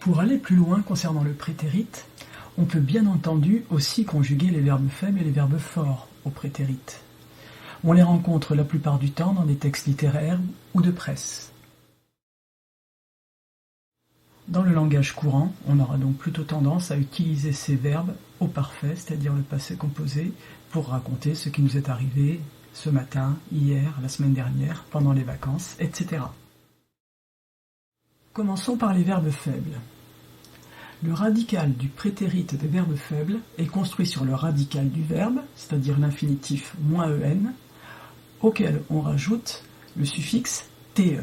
Pour aller plus loin concernant le prétérite, on peut bien entendu aussi conjuguer les verbes faibles et les verbes forts au prétérite. On les rencontre la plupart du temps dans des textes littéraires ou de presse. Dans le langage courant, on aura donc plutôt tendance à utiliser ces verbes au parfait, c'est-à-dire le passé composé, pour raconter ce qui nous est arrivé ce matin, hier, la semaine dernière, pendant les vacances, etc. Commençons par les verbes faibles. Le radical du prétérite des verbes faibles est construit sur le radical du verbe, c'est-à-dire l'infinitif -en, auquel on rajoute le suffixe te.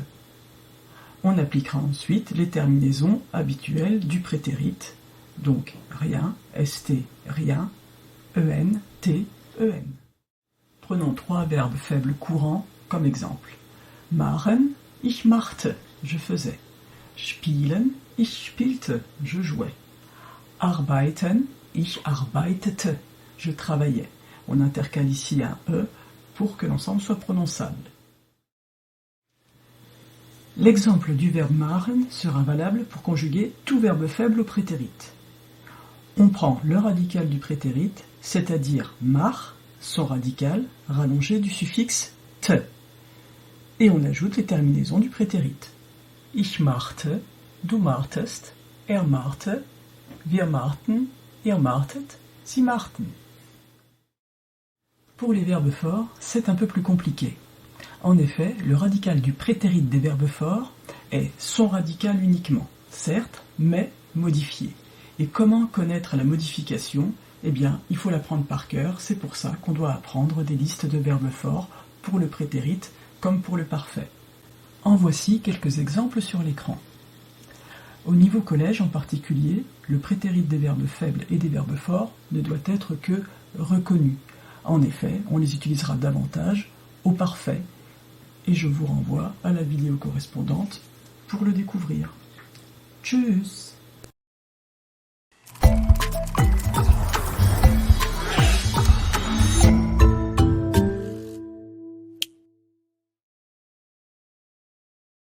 On appliquera ensuite les terminaisons habituelles du prétérite, donc rien, st, rien, en, t, en. Prenons 3 verbes faibles courants comme exemple. Machen, ich machte, je faisais. Spielen, ich spielte, je jouais. Arbeiten, ich arbeitete, je travaillais. On intercale ici un E pour que l'ensemble soit prononçable. L'exemple du verbe machen sera valable pour conjuguer tout verbe faible au prétérite. On prend le radical du prétérite, c'est-à-dire mach, son radical, rallongé du suffixe te, et on ajoute les terminaisons du prétérite. Ich machte, du machtest, er machte, wir machten, ihr machtet, sie machten. Pour les verbes forts, c'est un peu plus compliqué. En effet, le radical du prétérite des verbes forts est son radical uniquement, certes, mais modifié. Et comment connaître la modification ? Eh bien, il faut l'apprendre par cœur, c'est pour ça qu'on doit apprendre des listes de verbes forts pour le prétérite comme pour le parfait. En voici quelques exemples sur l'écran. Au niveau collège en particulier, le prétérite des verbes faibles et des verbes forts ne doit être que reconnu. En effet, on les utilisera davantage au parfait, et je vous renvoie à la vidéo correspondante pour le découvrir. Tchuss!